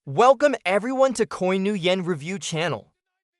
Welcome everyone to Coin New Yen Review channel.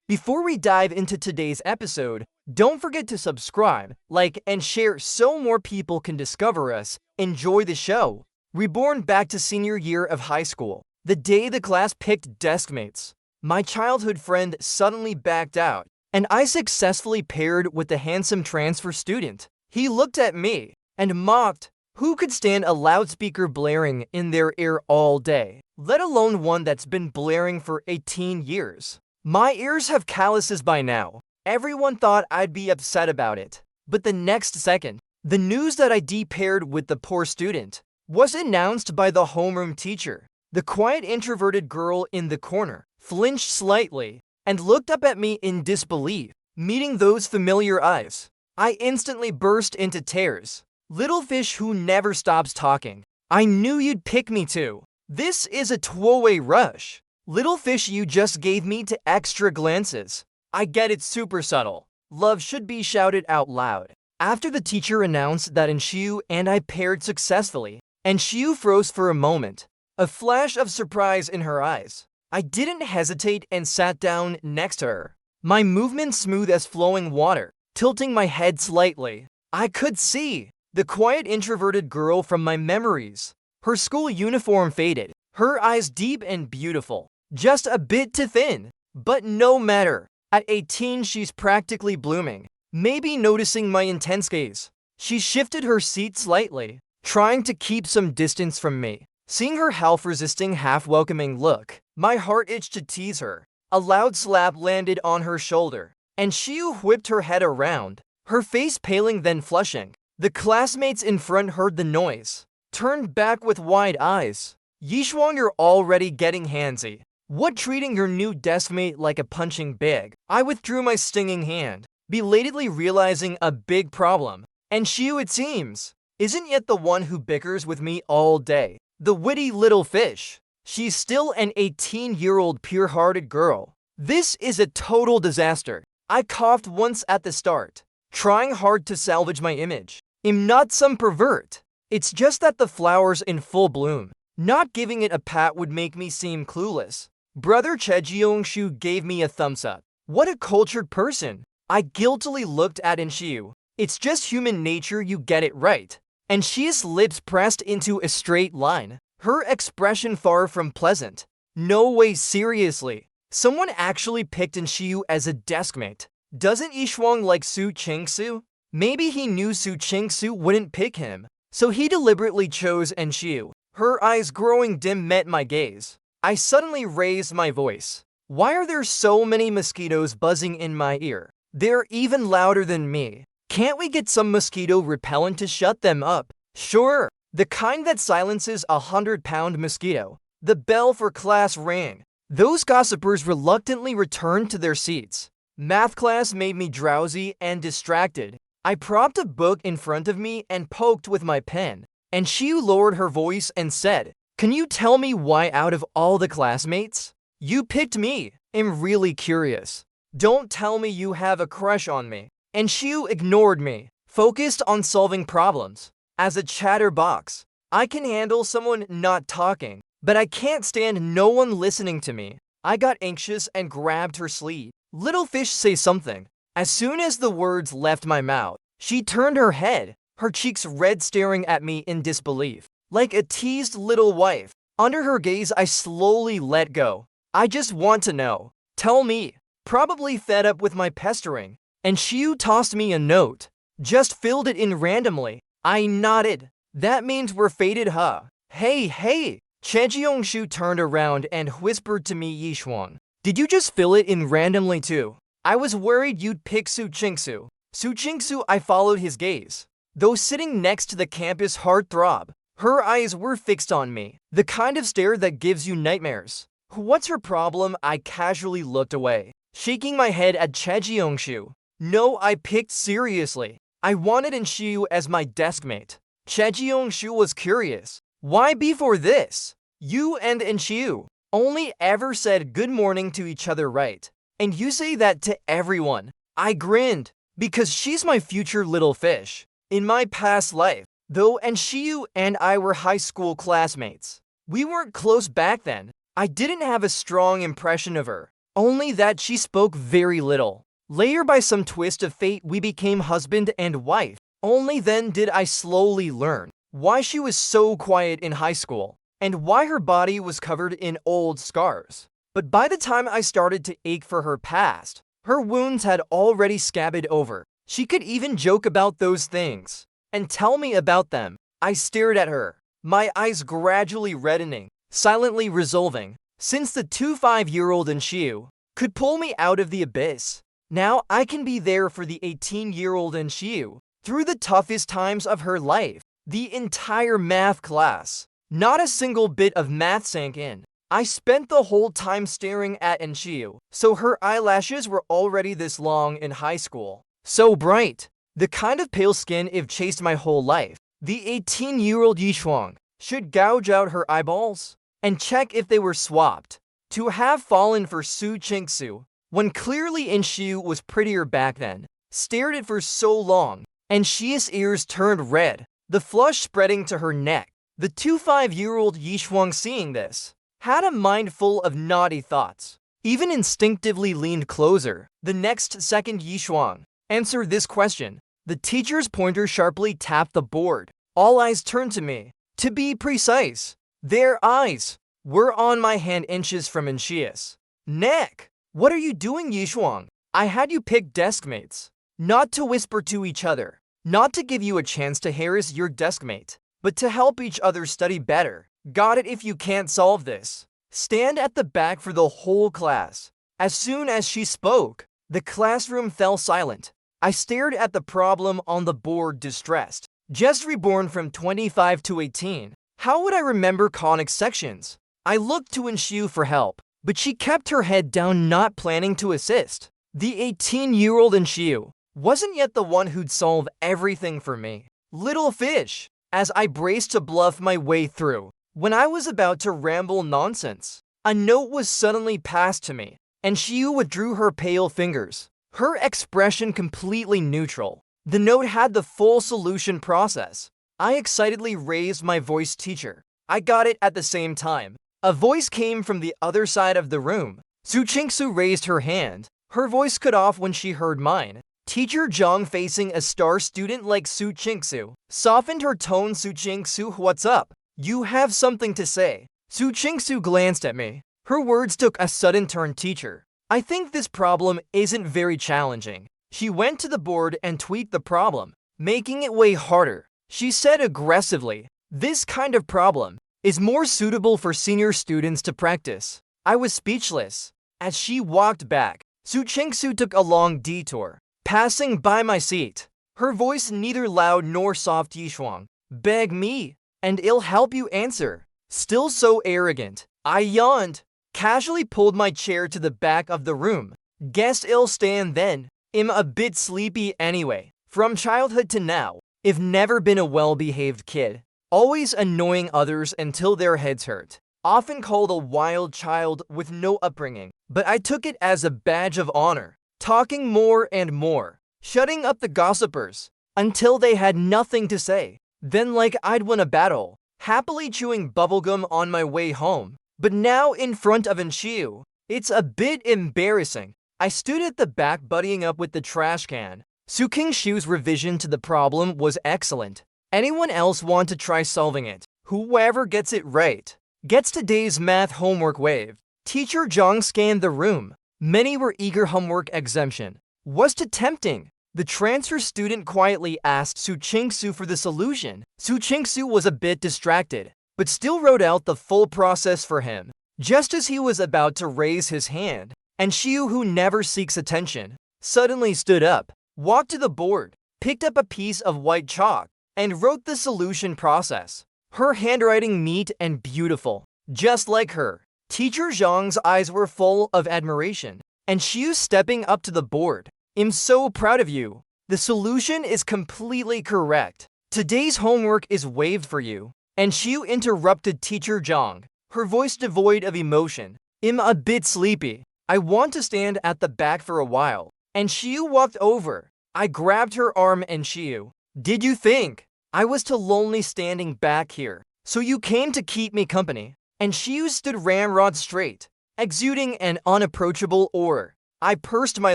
Before we dive into today's episode, don't forget to subscribe, like, and share so more people can discover us. Enjoy the show. Reborn back to senior year of high school. The day the class picked desk mates. My childhood friend suddenly backed out, and I successfully paired with the handsome transfer student. He looked at me and mocked. Who could stand a loudspeaker blaring in their ear all day, let alone one that's been blaring for 18 years? My ears have calluses by now. Everyone thought I'd be upset about it. But the next second, the news that I de-paired with the poor student was announced by the homeroom teacher. The quiet introverted girl in the corner flinched slightly and looked up at me in disbelief, meeting those familiar eyes. I instantly burst into tears. Little fish who never stops talking. I knew you'd pick me too. This is a two-way rush. Little fish, you just gave me to extra glances. I get it's super subtle. Love should be shouted out loud. After the teacher announced that Enshiu and I paired successfully, Enshiu froze for a moment, a flash of surprise in her eyes. I didn't hesitate and sat down next to her, my movement smooth as flowing water, tilting my head slightly. I could see the quiet introverted girl from my memories. Her school uniform faded, her eyes deep and beautiful, just a bit too thin. But no matter, at 18 she's practically blooming, maybe noticing my intense gaze. She shifted her seat slightly, trying to keep some distance from me. Seeing her half-resisting, half-welcoming look, my heart itched to tease her. A loud slap landed on her shoulder, and she whipped her head around, her face paling then flushing. The classmates in front heard the noise, turned back with wide eyes. Ye Shuang, you're already getting handsy. What, treating your new deskmate like a punching bag? I withdrew my stinging hand, belatedly realizing a big problem. And Enshiu, it seems, isn't yet the one who bickers with me all day. The witty little fish. She's still an 18-year-old pure-hearted girl. This is a total disaster. I coughed once at the start, trying hard to salvage my image. I'm not some pervert. It's just that the flower's in full bloom. Not giving it a pat would make me seem clueless. Brother Chejiyongshu gave me a thumbs up. What a cultured person. I guiltily looked at Enshiu. It's just human nature, you get it right. And she's lips pressed into a straight line. Her expression far from pleasant. No way, seriously. Someone actually picked Enshiu as a deskmate. Doesn't Ye Shuang like Su Chingsu? Maybe he knew Su Chingsu wouldn't pick him, so he deliberately chose Enshiu. Her eyes growing dim met my gaze. I suddenly raised my voice. Why are there so many mosquitoes buzzing in my ear? They're even louder than me. Can't we get some mosquito repellent to shut them up? Sure, the kind that silences a 100-pound mosquito. The bell for class rang. Those gossipers reluctantly returned to their seats. Math class made me drowsy and distracted. I propped a book in front of me and poked with my pen. And she lowered her voice and said, "Can you tell me why out of all the classmates, you picked me? I'm really curious. Don't tell me you have a crush on me." And she ignored me, focused on solving problems. As a chatterbox, I can handle someone not talking, but I can't stand no one listening to me. I got anxious and grabbed her sleeve. Little fish, say something. As soon as the words left my mouth, she turned her head, her cheeks red, staring at me in disbelief, like a teased little wife. Under her gaze, I slowly let go. I just want to know. Tell me. Probably fed up with my pestering. And she tossed me a note. Just filled it in randomly. I nodded. That means we're fated, huh? Hey. Chejiyongshu turned around and whispered to me, Ye Shuang, did you just fill it in randomly too? I was worried you'd pick Su Chingsu. Su Chingsu, I followed his gaze. Though sitting next to the campus heart throb, her eyes were fixed on me, the kind of stare that gives you nightmares. What's her problem? I casually looked away, shaking my head at Chejiyongshu. No, I picked seriously. I wanted Enshiu as my deskmate. Chejiyongshu was curious. Why before this? You and Enshiu only ever said good morning to each other, right? And you say that to everyone. I grinned, because she's my future little fish. In my past life, though Enshiu and I were high school classmates, we weren't close back then. I didn't have a strong impression of her, only that she spoke very little. Later, by some twist of fate, we became husband and wife. Only then did I slowly learn why she was so quiet in high school, and why her body was covered in old scars. But by the time I started to ache for her past, her wounds had already scabbed over. She could even joke about those things and tell me about them. I stared at her, my eyes gradually reddening, silently resolving, since the 25-year-old in Shiu could pull me out of the abyss, now I can be there for the 18-year-old in Shiu through the toughest times of her life. The entire math class, not a single bit of math sank in. I spent the whole time staring at Enshiu, so her eyelashes were already this long in high school. So bright. The kind of pale skin I've chased my whole life. The 18-year-old Ye Shuang should gouge out her eyeballs and check if they were swapped. To have fallen for Su Qingsu, when clearly Enshiu was prettier back then, stared at for so long, and Shia's ears turned red, the flush spreading to her neck. The 25-year-old Ye Shuang, seeing this, had a mind full of naughty thoughts. Even instinctively leaned closer. The next second, Ye Shuang answered this question. The teacher's pointer sharply tapped the board. All eyes turned to me. To be precise, their eyes were on my hand inches from Enshia's neck. What are you doing, Ye Shuang? I had you pick deskmates, not to whisper to each other, not to give you a chance to harass your deskmate, but to help each other study better. Got it? If you can't solve this, stand at the back for the whole class. As soon as she spoke, the classroom fell silent. I stared at the problem on the board, distressed. Just reborn from 25 to 18. How would I remember conic sections? I looked to Enshiu for help, but she kept her head down, not planning to assist. The 18-year-old Enshiu wasn't yet the one who'd solve everything for me. Little fish, as I braced to bluff my way through. When I was about to ramble nonsense, a note was suddenly passed to me, and Enshiu withdrew her pale fingers, her expression completely neutral. The note had the full solution process. I excitedly raised my voice. Teacher, I got it. At the same time, a voice came from the other side of the room. Su Qingsu raised her hand, her voice cut off when she heard mine. Teacher Zhang, facing a star student like Su Qingsu, softened her tone. Su Qingsu, what's up? You have something to say. Su Qingsu glanced at me. Her words took a sudden turn. Teacher, I think this problem isn't very challenging. She went to the board and tweaked the problem, making it way harder. She said aggressively, this kind of problem is more suitable for senior students to practice. I was speechless. As she walked back, Su Qingsu took a long detour, passing by my seat. Her voice neither loud nor soft. Ye Shuang, beg me, and I'll help you answer. Still so arrogant, I yawned, casually pulled my chair to the back of the room. Guess I'll stand then. I'm a bit sleepy anyway. From childhood to now, I've never been a well-behaved kid, always annoying others until their heads hurt. Often called a wild child with no upbringing, but I took it as a badge of honor, talking more and more, shutting up the gossipers until they had nothing to say. Then, like I'd won a battle, happily chewing bubblegum on my way home. But now in front of Enshiu, it's a bit embarrassing. I stood at the back buddying up with the trash can. Su Qingshu's revision to the problem was excellent. Anyone else want to try solving it? Whoever gets it right gets today's math homework waived. Teacher Zhang scanned the room. Many were eager. Homework exemption was too tempting. The transfer student quietly asked Su Qingsu for the solution. Su Qingsu was a bit distracted, but still wrote out the full process for him. Just as he was about to raise his hand, and Enshiu, who never seeks attention, suddenly stood up, walked to the board, picked up a piece of white chalk, and wrote the solution process. Her handwriting neat and beautiful, just like her. Teacher Zhang's eyes were full of admiration, and Enshiu stepping up to the board. I'm so proud of you. The solution is completely correct. Today's homework is waived for you. And Enshiu interrupted Teacher Zhang, her voice devoid of emotion. I'm a bit sleepy. I want to stand at the back for a while. And Enshiu walked over. I grabbed her arm. And Enshiu, did you think I was too lonely standing back here, so you came to keep me company? and Shiu stood ramrod straight, exuding an unapproachable aura. I pursed my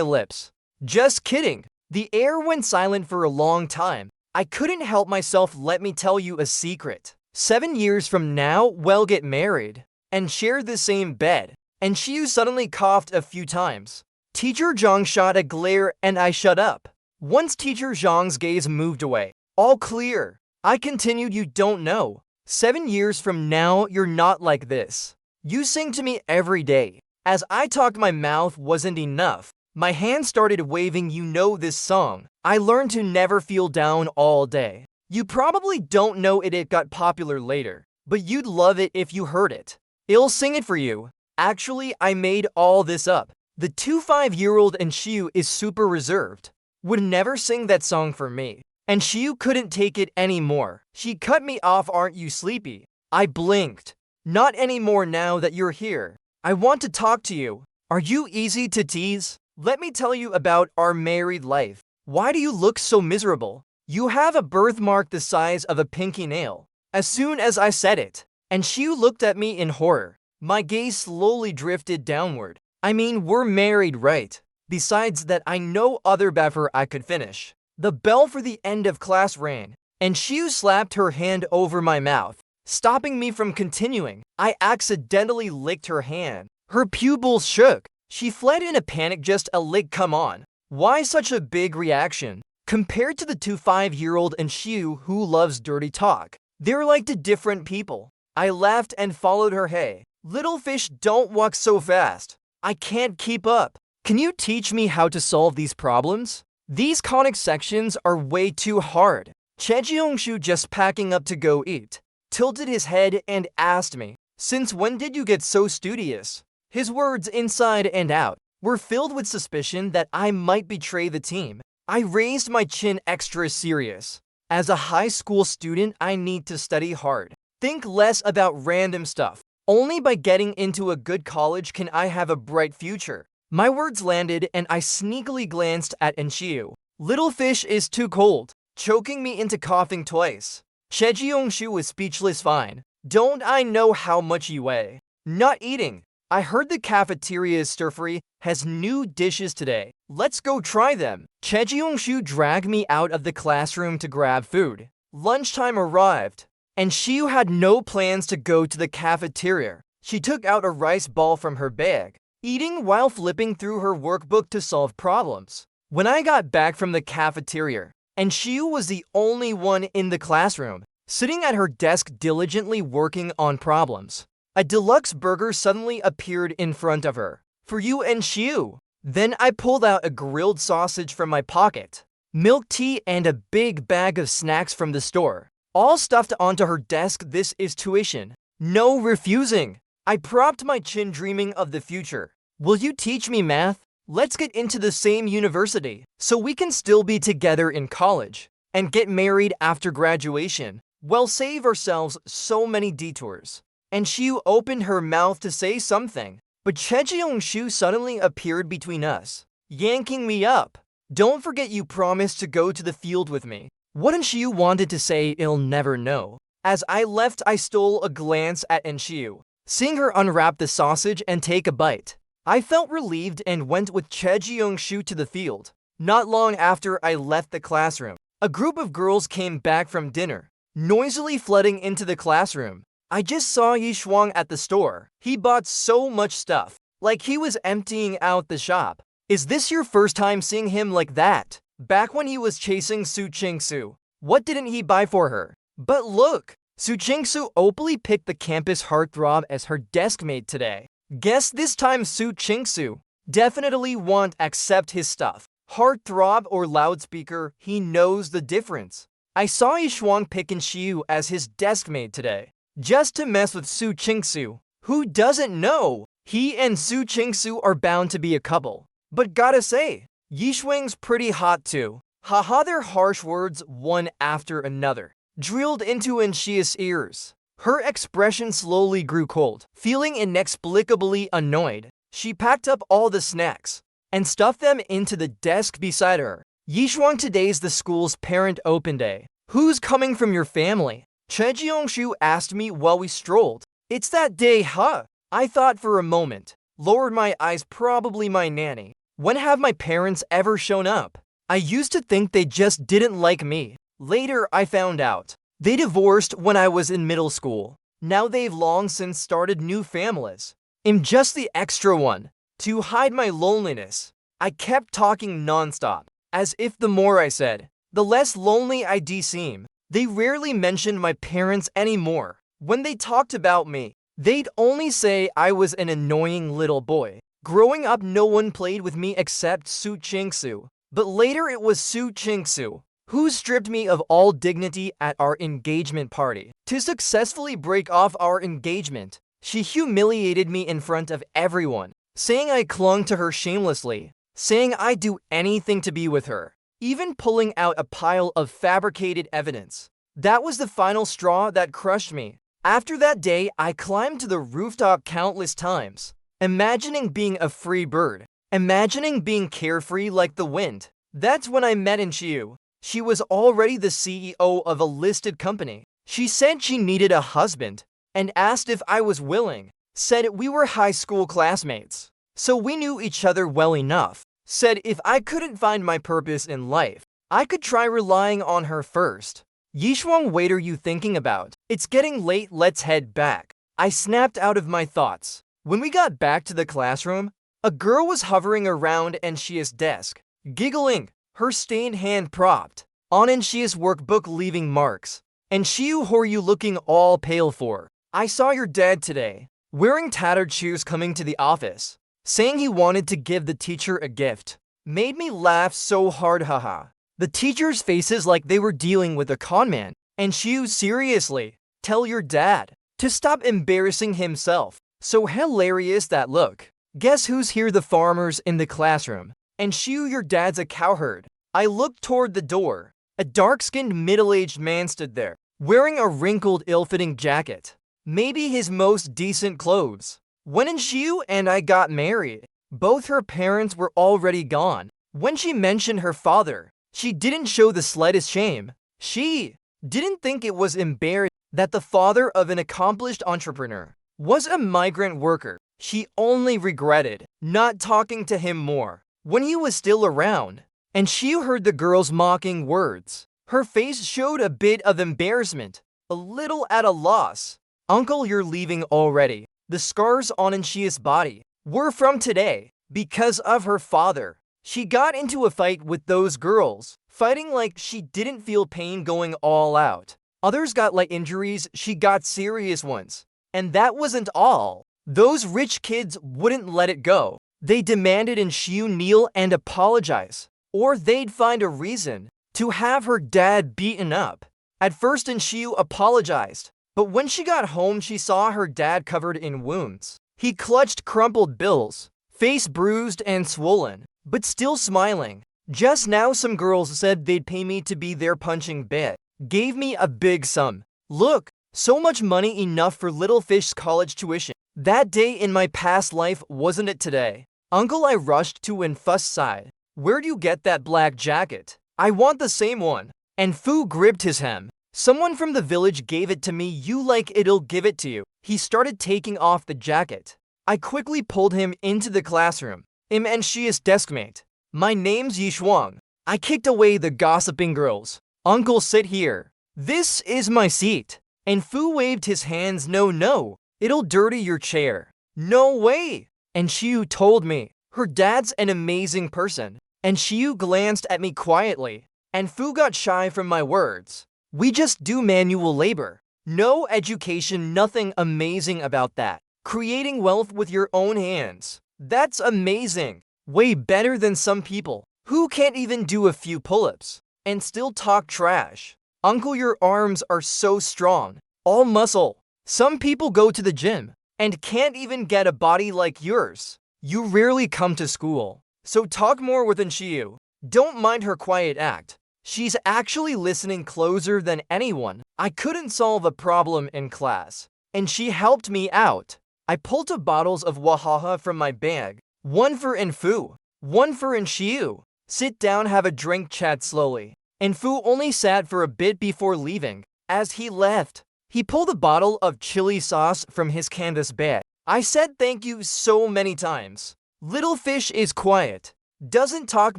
lips. Just kidding. The air went silent for a long time. I couldn't help myself. Let me tell you a secret. 7 years from now, we'll get married and share the same bed. And Shiu suddenly coughed a few times. Teacher Zhang shot a glare and I shut up. Once Teacher Zhang's gaze moved away. All clear. I continued, you don't know. 7 years from now, you're not like this. You sing to me every day. As I talked, my mouth wasn't enough. My hand started waving. You know this song. I learned to never feel down all day. You probably don't know it. It got popular later, but you'd love it if you heard it. I'll sing it for you. Actually, I made all this up. The 25-year-old and Shiu is super reserved. Would never sing that song for me. And Shiu couldn't take it anymore. She cut me off. Aren't you sleepy? I blinked. Not anymore now that you're here. I want to talk to you. Are you easy to tease? Let me tell you about our married life. Why do you look so miserable? You have a birthmark the size of a pinky nail. As soon as I said it, and Shiu looked at me in horror. My gaze slowly drifted downward. I mean, we're married, right? Besides that, I know other before I could finish. The bell for the end of class rang, and Shiu slapped her hand over my mouth, stopping me from continuing. I accidentally licked her hand. Her pupils shook. She fled in a panic. Just a lick, come on. Why such a big reaction? Compared to the 25-year-old and Shiu who loves dirty talk, they're like two different people. I laughed and followed her. Hey, little fish, don't walk so fast. I can't keep up. Can you teach me how to solve these problems? These conic sections are way too hard. Chejiyongshu, just packing up to go eat, tilted his head and asked me, since when did you get so studious? His words, inside and out, were filled with suspicion that I might betray the team. I raised my chin, extra serious. As a high school student, I need to study hard. Think less about random stuff. Only by getting into a good college can I have a bright future. My words landed and I sneakily glanced at Shiu. Little fish is too cold, choking me into coughing twice. Chejiyongshu was speechless. Fine. Don't I know how much you weigh? Not eating. I heard the cafeteria's stir-fry has new dishes today. Let's go try them. Chejiyongshu dragged me out of the classroom to grab food. Lunchtime arrived, and Shiu had no plans to go to the cafeteria. She took out a rice ball from her bag, eating while flipping through her workbook to solve problems. When I got back from the cafeteria, and Shiu was the only one in the classroom, sitting at her desk diligently working on problems. A deluxe burger suddenly appeared in front of her. For you and Shiu. Then I pulled out a grilled sausage from my pocket, milk tea, and a big bag of snacks from the store, all stuffed onto her desk. This is tuition. No refusing. I propped my chin, dreaming of the future. Will you teach me math? Let's get into the same university, so we can still be together in college, and get married after graduation. We'll save ourselves so many detours. And Shiu opened her mouth to say something, but Chejiyongshu suddenly appeared between us, yanking me up. Don't forget you promised to go to the field with me. What Shiu wanted to say, I'll never know. As I left, I stole a glance at Shiu, seeing her unwrap the sausage and take a bite. I felt relieved and went with Chejiyongshu to the field. Not long after I left the classroom, a group of girls came back from dinner, noisily flooding into the classroom. I just saw Ye Shuang at the store. He bought so much stuff, like he was emptying out the shop. Is this your first time seeing him like that? Back when he was chasing Su Qingsu, what didn't he buy for her? But look, Su Qingsu openly picked the campus heartthrob as her desk mate today. Guess this time Su Qingsu definitely won't accept his stuff. Heartthrob or loudspeaker, he knows the difference. I saw Ye Shuang pick Shiu as his desk mate today, just to mess with Su Qingsu. Who doesn't know? He and Su Qingsu are bound to be a couple. But gotta say, Ye Shuang's pretty hot too. Haha, their harsh words, one after another, drilled into Shia's ears. Her expression slowly grew cold. Feeling inexplicably annoyed, she packed up all the snacks and stuffed them into the desk beside her. Ye Shuang, today's the school's parent open day. Who's coming from your family? Chejiyongshu asked me while we strolled. It's that day, huh? I thought for a moment, lowered my eyes, probably my nanny. When have my parents ever shown up? I used to think they just didn't like me. Later, I found out. They divorced when I was in middle school. Now they've long since started new families. I'm just the extra one. To hide my loneliness, I kept talking nonstop, as if the more I said, the less lonely I seem. They rarely mentioned my parents anymore. When they talked about me, they'd only say I was an annoying little boy. Growing up, no one played with me except Su Chingsu. But later it was Su Chingsu who stripped me of all dignity at our engagement party. To successfully break off our engagement, she humiliated me in front of everyone, saying I clung to her shamelessly, saying I'd do anything to be with her, even pulling out a pile of fabricated evidence. That was the final straw that crushed me. After that day, I climbed to the rooftop countless times, imagining being a free bird, imagining being carefree like the wind. That's when I met Inshiu. She was already the CEO of a listed company. She said she needed a husband and asked if I was willing. Said we were high school classmates, so we knew each other well enough. Said if I couldn't find my purpose in life, I could try relying on her first. Ye Shuang, what are you thinking about? It's getting late, let's head back. I snapped out of my thoughts. When we got back to the classroom, a girl was hovering around Enshia's desk, giggling, her stained hand propped on Enshia's workbook, leaving marks. Enshiu, who are you looking all pale for? I saw your dad today, wearing tattered shoes, coming to the office, saying he wanted to give the teacher a gift. Made me laugh so hard, haha. The teachers' faces like they were dealing with a conman. Enshiu, seriously, tell your dad to stop embarrassing himself. So hilarious that look. Guess who's here? The farmers in the classroom. Enshiu, your dad's a cowherd. I looked toward the door. A dark-skinned middle-aged man stood there, wearing a wrinkled, ill-fitting jacket. Maybe his most decent clothes. When Enshiu and I got married, both her parents were already gone. When she mentioned her father, she didn't show the slightest shame. She didn't think it was embarrassing that the father of an accomplished entrepreneur was a migrant worker. She only regretted not talking to him more when he was still around. And she heard the girl's mocking words. Her face showed a bit of embarrassment, a little at a loss. Uncle, you're leaving already. The scars on Enshia's body were from today because of her father. She got into a fight with those girls, fighting like she didn't feel pain, going all out. Others got light injuries, she got serious ones. And that wasn't all. Those rich kids wouldn't let it go. They demanded Enshiu kneel and apologize, or they'd find a reason to have her dad beaten up. At first, Enshiu apologized, but when she got home, she saw her dad covered in wounds. He clutched crumpled bills, face bruised and swollen, but still smiling. Just now, some girls said they'd pay me to be their punching bag. Gave me a big sum. Look, so much money, enough for little fish's college tuition. That day in my past life, wasn't it today? Uncle, I rushed to Enfu's side. Where'd you get that black jacket? I want the same one. And Fu gripped his hem. Someone from the village gave it to me. You like it'll give it to you. He started taking off the jacket. I quickly pulled him into the classroom. I'm Enshia's deskmate. My name's Ye Shuang. I kicked away the gossiping girls. Uncle, sit here. This is my seat. And Fu waved his hands. No, it'll dirty your chair. No way. And Enshiu told me her dad's an amazing person. And Enshiu glanced at me quietly. And Fu got shy from my words. We just do manual labor. No education, nothing amazing about that. Creating wealth with your own hands. That's amazing. Way better than some people who can't even do a few pull-ups and still talk trash. Uncle, your arms are so strong. All muscle. Some people go to the gym and can't even get a body like yours. You rarely come to school, so talk more with Enshiu. Don't mind her quiet act. She's actually listening closer than anyone. I couldn't solve a problem in class, and she helped me out. I pulled 2 bottles of Wahaha from my bag. One for Enfu, one for Enshiu. Sit down, have a drink, chat slowly. Enfu only sat for a bit before leaving. As he left, He pulled a bottle of chili sauce from his canvas bag. I said thank you so many times. Little fish is quiet. Doesn't talk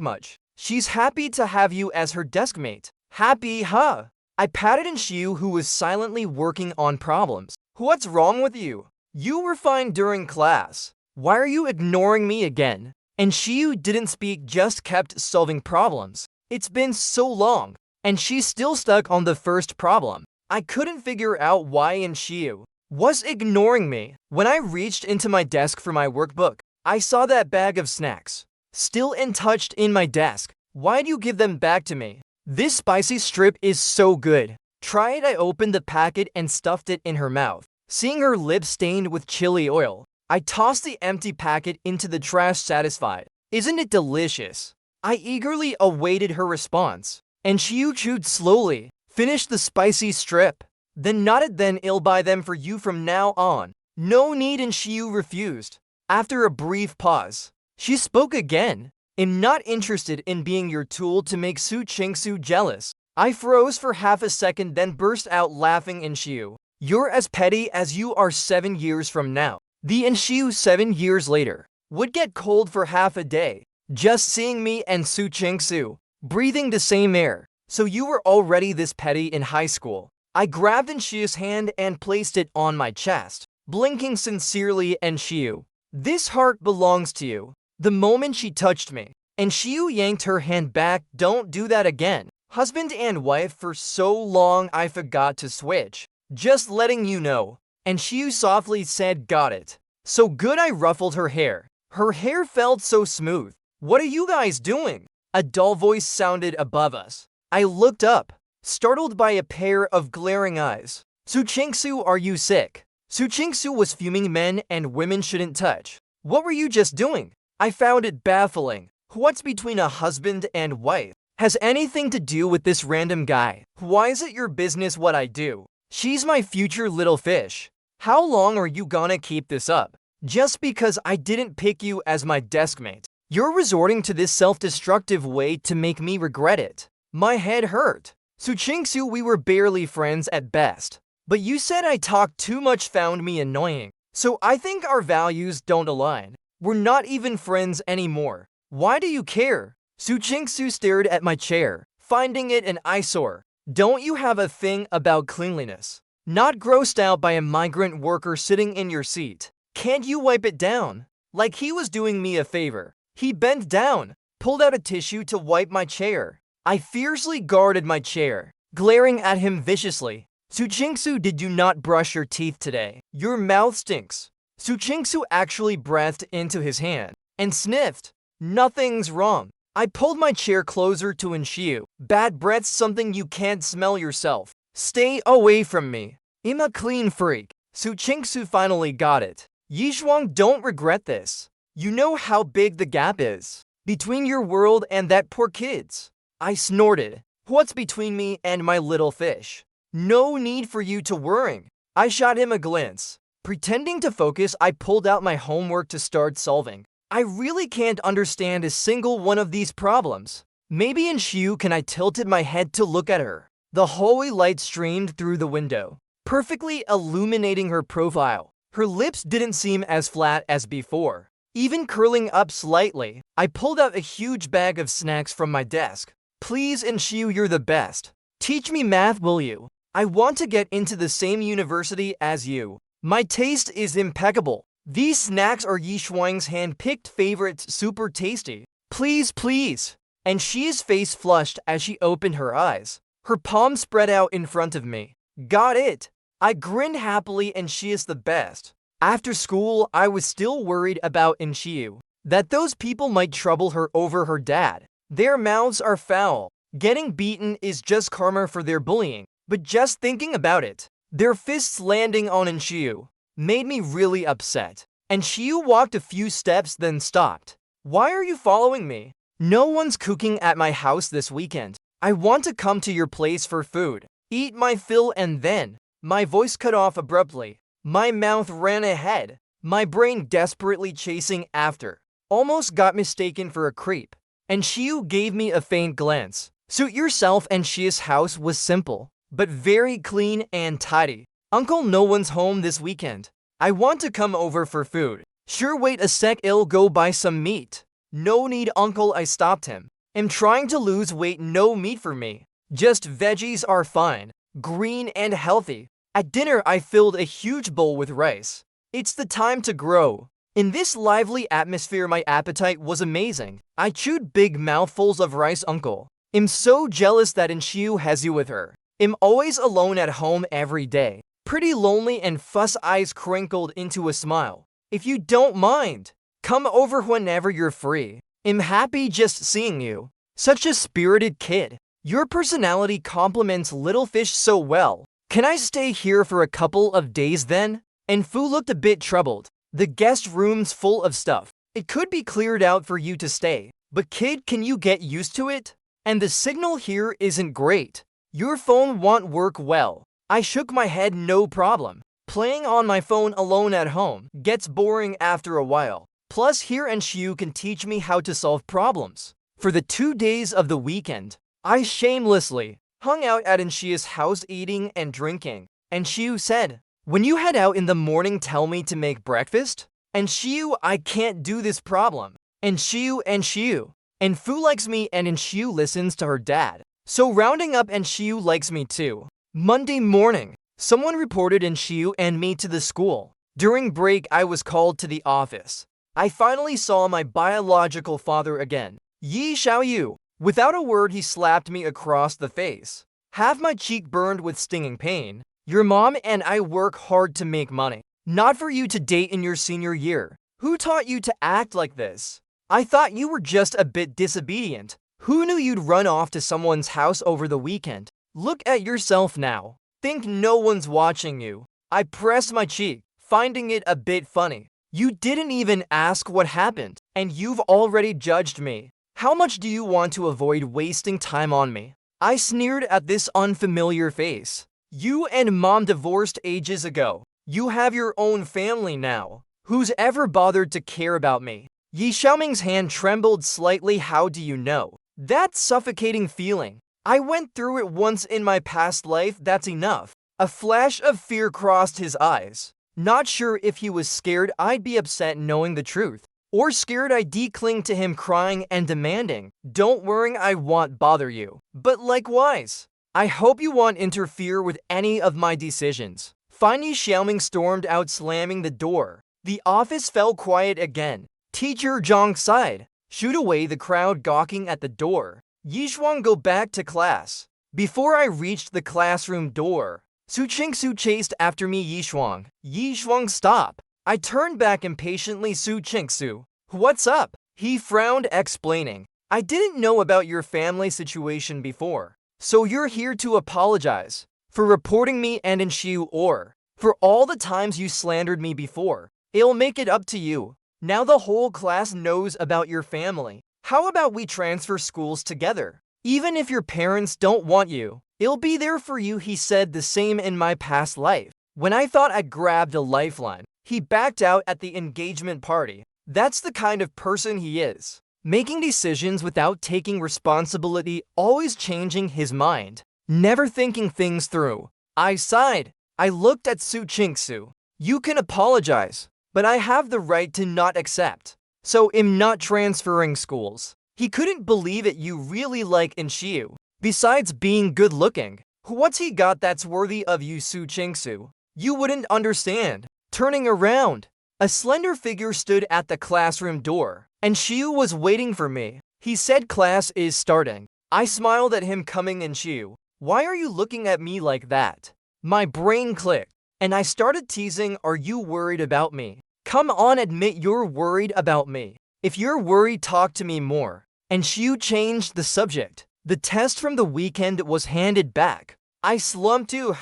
much. She's happy to have you as her desk mate. Happy, huh? I patted Shiu, who was silently working on problems. What's wrong with you? You were fine during class. Why are you ignoring me again? And Shiu didn't speak, just kept solving problems. It's been so long, and she's still stuck on the first problem. I couldn't figure out why Shiu was ignoring me. When I reached into my desk for my workbook, I saw that bag of snacks still untouched in my desk. Why'd you give them back to me? This spicy strip is so good. Try it. I opened the packet and stuffed it in her mouth. Seeing her lips stained with chili oil, I tossed the empty packet into the trash, satisfied. Isn't it delicious? I eagerly awaited her response, and Shiu chewed slowly, finished the spicy strip, then nodded. Then I'll buy them for you from now on. No need. And Shiu refused. After a brief pause, she spoke again. I'm not interested in being your tool to make Su Chingsu jealous. I froze for half a second, then burst out laughing. Shiu, you're as petty as you are 7 years from now. The Shiu 7 years later would get cold for half a day, just seeing me and Su Chingsu breathing the same air. So you were already this petty in high school. I grabbed Shiu's hand and placed it on my chest, blinking sincerely. Shiu, this heart belongs to you. The moment she touched me, and Shiu yanked her hand back. Don't do that again. Husband and wife for so long I forgot to switch. Just letting you know. And Shiu softly said, got it. So good. I ruffled her hair. Her hair felt so smooth. What are you guys doing? A dull voice sounded above us. I looked up, startled by a pair of glaring eyes. Su Chingsu, are you sick? Su Chingsu was fuming. Men and women shouldn't touch. What were you just doing? I found it baffling. What's between a husband and wife? Has anything to do with this random guy? Why is it your business what I do? She's my future little fish. How long are you gonna keep this up? Just because I didn't pick you as my deskmate, you're resorting to this self-destructive way to make me regret it. My head hurt. Su Chingsu, we were barely friends at best. But you said I talked too much, found me annoying. So I think our values don't align. We're not even friends anymore. Why do you care? Su Chingsu stared at my chair, finding it an eyesore. Don't you have a thing about cleanliness? Not grossed out by a migrant worker sitting in your seat? Can't you wipe it down? Like he was doing me a favor. He bent down, pulled out a tissue to wipe my chair. I fiercely guarded my chair, glaring at him viciously. Su Chingsu, did you not brush your teeth today? Your mouth stinks. Su Chingsu actually breathed into his hand and sniffed. Nothing's wrong. I pulled my chair closer to Shiu. Bad breath's something you can't smell yourself. Stay away from me. I'm a clean freak. Su Chingsu finally got it. Ye Shuang, don't regret this. You know how big the gap is between your world and that poor kid's. I snorted. What's between me and my little fish? No need for you to worry. I shot him a glance. Pretending to focus, I pulled out my homework to start solving. I really can't understand a single one of these problems. Maybe Shiu, can I tilted my head to look at her. The hallway light streamed through the window, perfectly illuminating her profile. Her lips didn't seem as flat as before, even curling up slightly. I pulled out a huge bag of snacks from my desk. Please, Shiu, you're the best. Teach me math, will you? I want to get into the same university as you. My taste is impeccable. These snacks are Ye Shuang's hand-picked favorites, super tasty. Please, please. And Shi's face flushed as she opened her eyes. Her palms spread out in front of me. Got it. I grinned happily, and she is the best. After school, I was still worried about Shiu, that those people might trouble her over her dad. Their mouths are foul. Getting beaten is just karma for their bullying. But just thinking about it, their fists landing on Shiu made me really upset. And Shiu walked a few steps, then stopped. Why are you following me? No one's cooking at my house this weekend. I want to come to your place for food, eat my fill, and then... My voice cut off abruptly. My mouth ran ahead, my brain desperately chasing after. Almost got mistaken for a creep. And Shiu gave me a faint glance. Suit yourself. And Shi's house was simple, but very clean and tidy. Uncle, no one's home this weekend. I want to come over for food. Sure, wait a sec, I'll go buy some meat. No need, Uncle, I stopped him. I'm trying to lose weight, no meat for me. Just veggies are fine, green and healthy. At dinner, I filled a huge bowl with rice. It's the time to grow. In this lively atmosphere, my appetite was amazing. I chewed big mouthfuls of rice, Uncle. I'm so jealous that Inshiu has you with her. I'm always alone at home every day. Pretty lonely, and Fuss eyes crinkled into a smile. If you don't mind, come over whenever you're free. I'm happy just seeing you. Such a spirited kid. Your personality complements Little Fish so well. Can I stay here for a couple of days then? And Fu looked a bit troubled. The guest room's full of stuff. It could be cleared out for you to stay. But kid, can you get used to it? And the signal here isn't great. Your phone won't work well. I shook my head, no problem. Playing on my phone alone at home gets boring after a while. Plus here Inshiu can teach me how to solve problems. For the 2 days of the weekend, I shamelessly hung out at Inshiu's house eating and drinking. Inshiu said, when you head out in the morning, tell me to make breakfast. Inshiu, I can't do this problem. Inshiu. And Fu likes me and Inshiu listens to her dad. So rounding up, Inshiu likes me too. Monday morning, someone reported Inshiu and me to the school. During break, I was called to the office. I finally saw my biological father again. Ye Shuang. Without a word, he slapped me across the face. Half my cheek burned with stinging pain. Your mom and I work hard to make money. Not for you to date in your senior year. Who taught you to act like this? I thought you were just a bit disobedient. Who knew you'd run off to someone's house over the weekend? Look at yourself now. Think no one's watching you. I pressed my cheek, finding it a bit funny. You didn't even ask what happened, and you've already judged me. How much do you want to avoid wasting time on me? I sneered at this unfamiliar face. You and mom divorced ages ago. You have your own family now. Who's ever bothered to care about me? Ye Xiaoming's hand trembled slightly. How do you know? That suffocating feeling. I went through it once in my past life, that's enough. A flash of fear crossed his eyes. Not sure if he was scared I'd be upset knowing the truth, or scared I'd decling to him crying and demanding, don't worry, I won't bother you. But likewise, I hope you won't interfere with any of my decisions. Fine. Ye Xiaoming stormed out, slamming the door. The office fell quiet again. Teacher Zhang sighed. Shoot away the crowd gawking at the door. Ye Shuang, go back to class. Before I reached the classroom door, Su Qingsu chased after me. Ye Shuang, stop. I turned back impatiently. Su Qingsu, what's up? He frowned, explaining, I didn't know about your family situation before. So you're here to apologize for reporting me and Inshiu, or for all the times you slandered me before. I'll make it up to you. Now the whole class knows about your family. How about we transfer schools together? Even if your parents don't want you, I'll be there for you. He said the same in my past life. When I thought I grabbed a lifeline, he backed out at the engagement party. That's the kind of person he is. Making decisions without taking responsibility, always changing his mind, never thinking things through. I sighed. I looked at Su Qingsu. You can apologize, but I have the right to not accept. So I'm not transferring schools. He couldn't believe it. You really like Inshiu. Besides being good looking, what's he got that's worthy of you, Su Qingsu? You wouldn't understand. Turning around, a slender figure stood at the classroom door. Inshiu was waiting for me. He said class is starting. I smiled at him, coming. Inshiu, why are you looking at me like that? My brain clicked, and I started teasing, are you worried about me? Come on, admit you're worried about me. If you're worried, talk to me more. Inshiu changed the subject. The test from the weekend was handed back. I slumped too.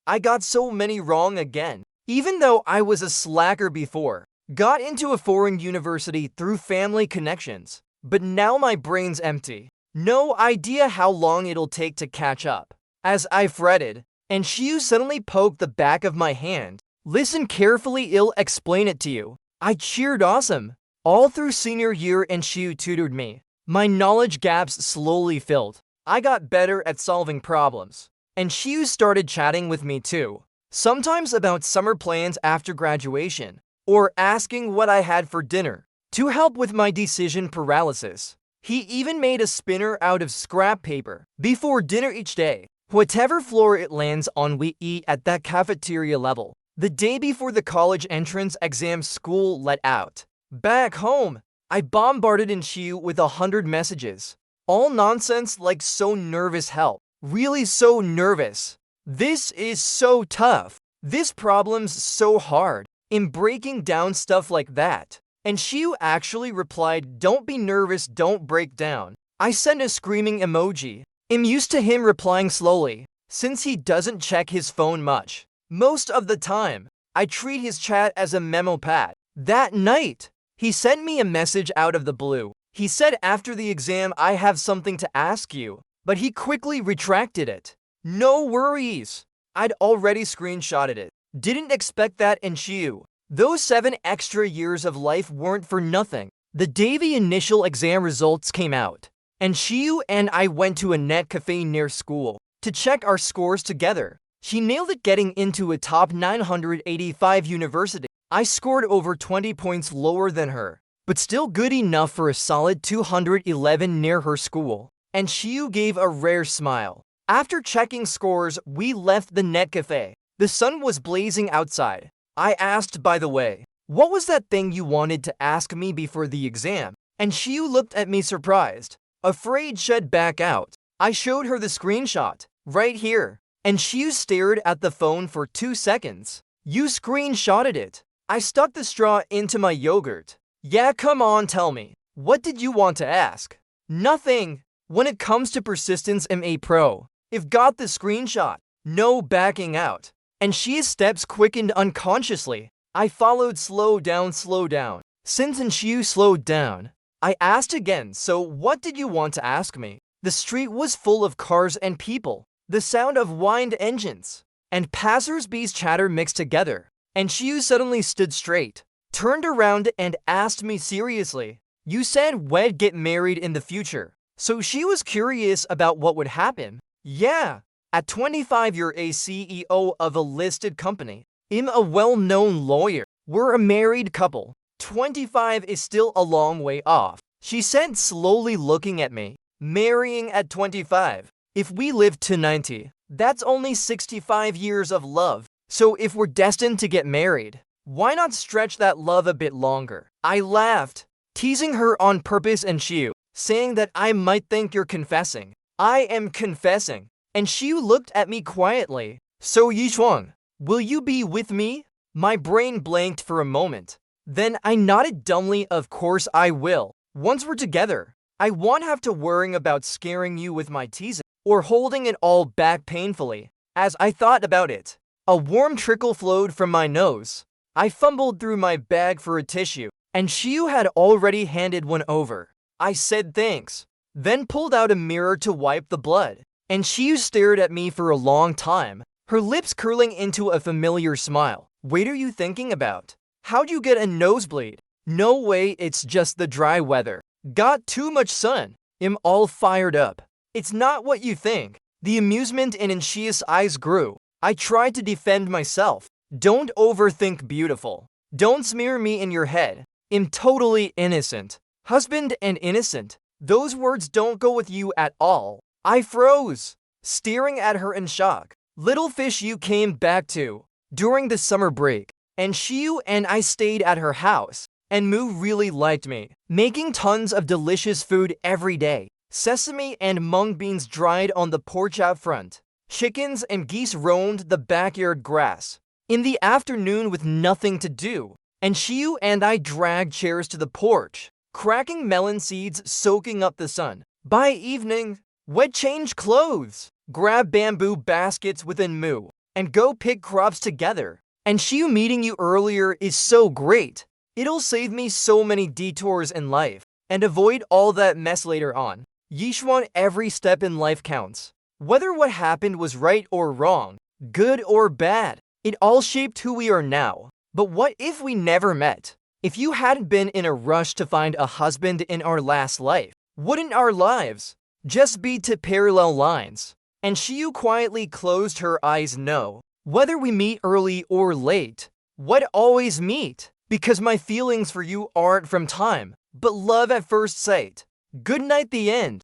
I got so many wrong again. Even though I was a slacker before, got into a foreign university through family connections, but now my brain's empty. No idea how long it'll take to catch up. As I fretted, Inshiu suddenly poked the back of my hand. Listen carefully, I'll explain it to you. I cheered. Awesome. All through senior year, Inshiu tutored me. My knowledge gaps slowly filled. I got better at solving problems. Inshiu started chatting with me too. sometimes about summer plans after graduation, or asking what I had for dinner. To help with my decision paralysis, he even made a spinner out of scrap paper. Before dinner each day, whatever floor it lands on, we eat at that cafeteria level. The day before the college entrance exam, school let out. Back home, I bombarded Inshiu with 100 messages. All nonsense, like so nervous, help. Really so nervous. This is so tough. This problem's so hard. In breaking down stuff like that. And Shiu actually replied, "Don't be nervous, don't break down." I sent a screaming emoji. I'm used to him replying slowly, since he doesn't check his phone much. Most of the time, I treat his chat as a memo pad. That night, he sent me a message out of the blue. He said, "After the exam, I have something to ask you," but he quickly retracted it. No worries. I'd already screenshotted it. Didn't expect that in Shiu. Those 7 extra years of life weren't for nothing. The day the initial exam results came out, and Shiu and I went to a net cafe near school to check our scores together. She nailed it, getting into a top 985 university. I scored over 20 points lower than her, but still good enough for a solid 211 near her school. And Shiu gave a rare smile. After checking scores, we left the net cafe. The sun was blazing outside. I asked, "By the way, what was that thing you wanted to ask me before the exam?" And Shiu looked at me surprised, afraid she'd back out. I showed her the screenshot, right here. And Shiu stared at the phone for 2 seconds. "You screenshotted it." I stuck the straw into my yogurt. "Yeah, come on, tell me. What did you want to ask?" "Nothing. When it comes to persistence, I'm a pro. If got the screenshot, no backing out." And Shi's steps quickened unconsciously. I followed. Slow down, slow down. Since Shiu slowed down, I asked again, "So what did you want to ask me?" The street was full of cars and people. The sound of wind engines and passers-by's chatter mixed together. And Shiu suddenly stood straight, turned around and asked me seriously, "You said we'd get married in the future." So she was curious about what would happen. "Yeah. At 25, you're a CEO of a listed company. I'm a well-known lawyer. We're a married couple. 25 is still a long way off," she said, slowly looking at me. "Marrying at 25. If we live to 90, that's only 65 years of love. So if we're destined to get married, why not stretch that love a bit longer?" I laughed, teasing her on purpose, and Shiu, saying that I might think you're confessing. "I am confessing." And Shiu looked at me quietly. "So Ye Shuang, will you be with me?" My brain blanked for a moment. Then I nodded dumbly. "Of course I will. Once we're together, I won't have to worry about scaring you with my teasing, or holding it all back painfully." As I thought about it, a warm trickle flowed from my nose. I fumbled through my bag for a tissue, and Shiu had already handed one over. I said thanks, then pulled out a mirror to wipe the blood. And Shiu stared at me for a long time, her lips curling into a familiar smile. "What are you thinking about? How'd you get a nosebleed?" "No way, it's just the dry weather. Got too much sun." I'm all fired up. "It's not what you think." The amusement in Inshia's eyes grew. I tried to defend myself. "Don't overthink, beautiful. Don't smear me in your head. I'm totally innocent." Husband and innocent, those words don't go with you at all. I froze, staring at her in shock. Little fish, you came back to during the summer break, and Shiu and I stayed at her house, and Moo really liked me, making tons of delicious food every day. Sesame and mung beans dried on the porch out front. Chickens and geese roamed the backyard grass. In the afternoon, with nothing to do, and Shiu and I dragged chairs to the porch, cracking melon seeds, soaking up the sun. By evening, we'd change clothes, grab bamboo baskets within Moo, and go pick crops together. And Shiu, meeting you earlier is so great. It'll save me so many detours in life, and avoid all that mess later on. Ye Shuang, every step in life counts. Whether what happened was right or wrong, good or bad, it all shaped who we are now. But what if we never met? If you hadn't been in a rush to find a husband in our last life, wouldn't our lives just be two parallel lines? And Shiu quietly closed her eyes. No, Whether we meet early or late, what always meet? Because my feelings for you aren't from time, but love at first sight. Good night, the end.